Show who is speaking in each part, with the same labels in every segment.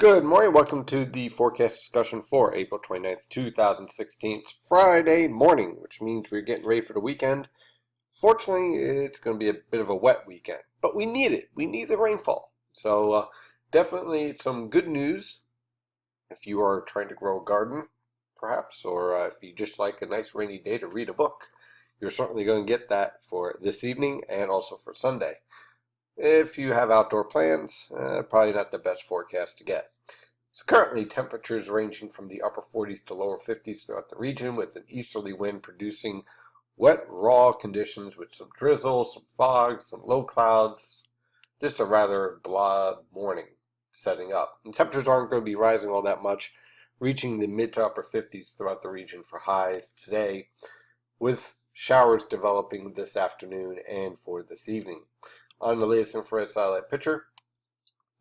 Speaker 1: Good morning. Welcome to the forecast discussion for April 29th, 2016, Friday morning, which means we're getting ready for the weekend. Fortunately, it's going to be a bit of a wet weekend, but we need it. We need the rainfall. So definitely some good news if you are trying to grow a garden, perhaps, or if you just like a nice rainy day to read a book. You're certainly going to get that for this evening and also for Sunday. If you have outdoor plans, probably not the best forecast to get. So currently, temperatures ranging from the upper 40s to lower 50s throughout the region, with an easterly wind producing wet, raw conditions with some drizzle, some fog, some low clouds. Just a rather blah morning setting up. And temperatures aren't going to be rising all that much, reaching the mid to upper 50s throughout the region for highs today, with showers developing this afternoon and for this evening. On the latest infrared satellite picture,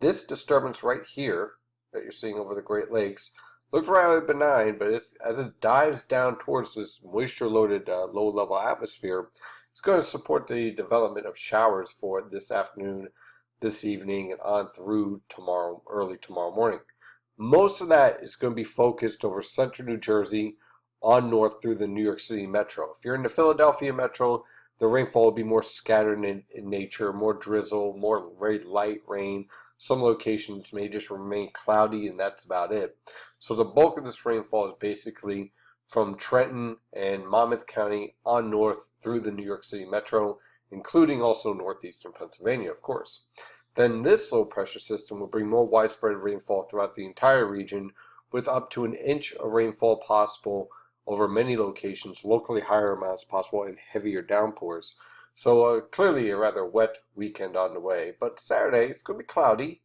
Speaker 1: this disturbance right here that you're seeing over the Great Lakes looks rather benign, but as it dives down towards this moisture-loaded low-level atmosphere, it's going to support the development of showers for this afternoon, this evening, and on through tomorrow, early tomorrow morning. Most of that is going to be focused over central New Jersey on north through the New York City metro. If you're in the Philadelphia metro, the rainfall will be more scattered in nature, more drizzle, more very light rain. Some locations may just remain cloudy, and that's about it. So the bulk of this rainfall is basically from Trenton and Monmouth County on north through the New York City metro, including also northeastern Pennsylvania, of course. Then this low pressure system will bring more widespread rainfall throughout the entire region, with up to an inch of rainfall possible over many locations, locally higher amounts possible, and heavier downpours. So clearly a rather wet weekend on the way. But Saturday, it's going to be cloudy,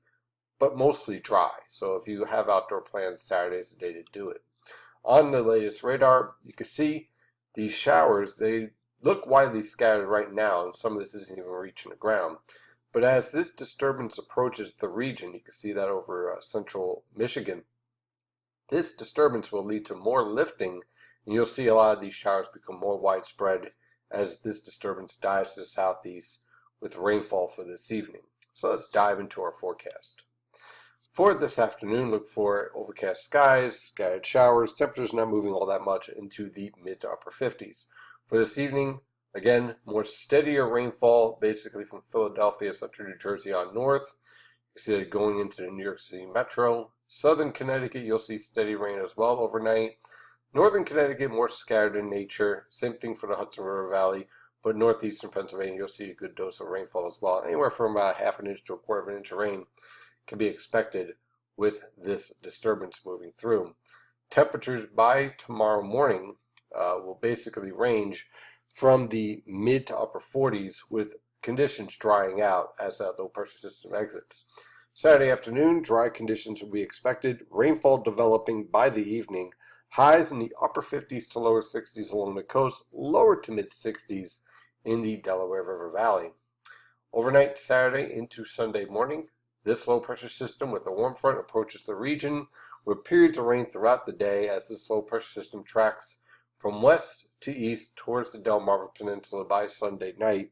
Speaker 1: but mostly dry. So if you have outdoor plans, Saturday is the day to do it. On the latest radar, you can see these showers. They look widely scattered right now, and some of this isn't even reaching the ground. But as this disturbance approaches the region, you can see that over central Michigan, this disturbance will lead to more lifting, and you'll see a lot of these showers become more widespread as this disturbance dives to the southeast with rainfall for this evening. So let's dive into our forecast. For this afternoon, look for overcast skies, scattered showers, temperatures not moving all that much into the mid to upper 50s. For this evening, again, more steadier rainfall basically from Philadelphia, central New Jersey on north. You see that going into the New York City metro. Southern Connecticut, you'll see steady rain as well overnight. Northern Connecticut, more scattered in nature. Same thing for the Hudson River Valley. But northeastern Pennsylvania, you'll see a good dose of rainfall as well. Anywhere from about half an inch to a quarter of an inch of rain can be expected with this disturbance moving through. Temperatures by tomorrow morning will basically range from the mid to upper 40s, with conditions drying out as that low pressure system exits. Saturday afternoon, dry conditions will be expected, rainfall developing by the evening, highs in the upper 50s to lower 60s along the coast, lower to mid 60s in the Delaware River Valley. Overnight Saturday into Sunday morning, this low pressure system with a warm front approaches the region with periods of rain throughout the day as this low pressure system tracks from west to east towards the Delmarva Peninsula by Sunday night.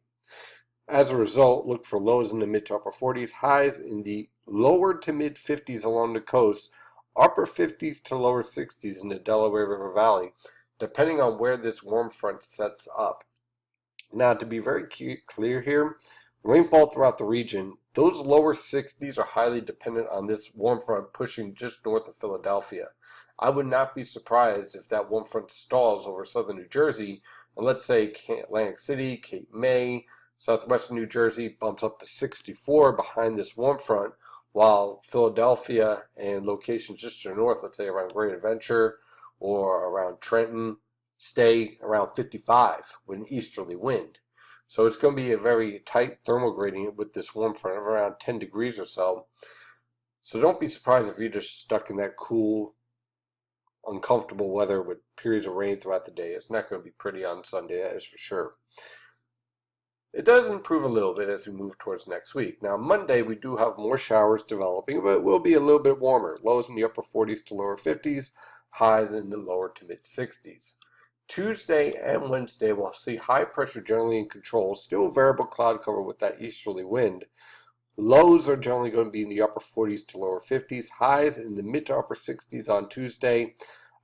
Speaker 1: As a result, look for lows in the mid to upper 40s, highs in the lower to mid 50s along the coast, upper 50s to lower 60s in the Delaware River Valley, depending on where this warm front sets up. Now, to be very clear here, rainfall throughout the region, those lower 60s are highly dependent on this warm front pushing just north of Philadelphia. I would not be surprised if that warm front stalls over southern New Jersey, and let's say Atlantic City, Cape May, southwestern New Jersey bumps up to 64 behind this warm front, while Philadelphia and locations just to the north, let's say around Great Adventure or around Trenton, stay around 55 with an easterly wind. So it's going to be a very tight thermal gradient with this warm front of around 10 degrees or so. So don't be surprised if you're just stuck in that cool, uncomfortable weather with periods of rain throughout the day. It's not going to be pretty on Sunday, that is for sure. It does improve a little bit as we move towards next week. Now, Monday, we do have more showers developing, but it will be a little bit warmer. Lows in the upper 40s to lower 50s, highs in the lower to mid 60s. Tuesday and Wednesday, we'll see high pressure generally in control, still variable cloud cover with that easterly wind, Lows are generally going to be in the upper 40s to lower 50s. Highs in the mid to upper 60s on Tuesday.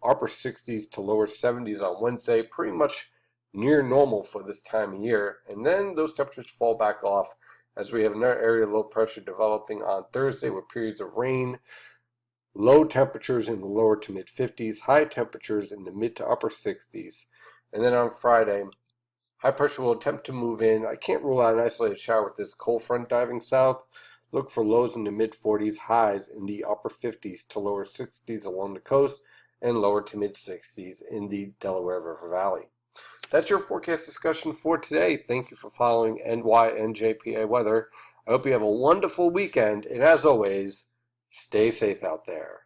Speaker 1: Upper 60s to lower 70s on Wednesday. Pretty much near normal for this time of year. And then those temperatures fall back off as we have another area of low pressure developing on Thursday with periods of rain. Low temperatures in the lower to mid 50s. High temperatures in the mid to upper 60s. And then on Friday, high pressure will attempt to move in. I can't rule out an isolated shower with this cold front diving south. Look for lows in the mid 40s, highs in the upper 50s to lower 60s along the coast, and lower to mid 60s in the Delaware River Valley. That's your forecast discussion for today. Thank you for following NYNJPA Weather. I hope you have a wonderful weekend, and as always, stay safe out there.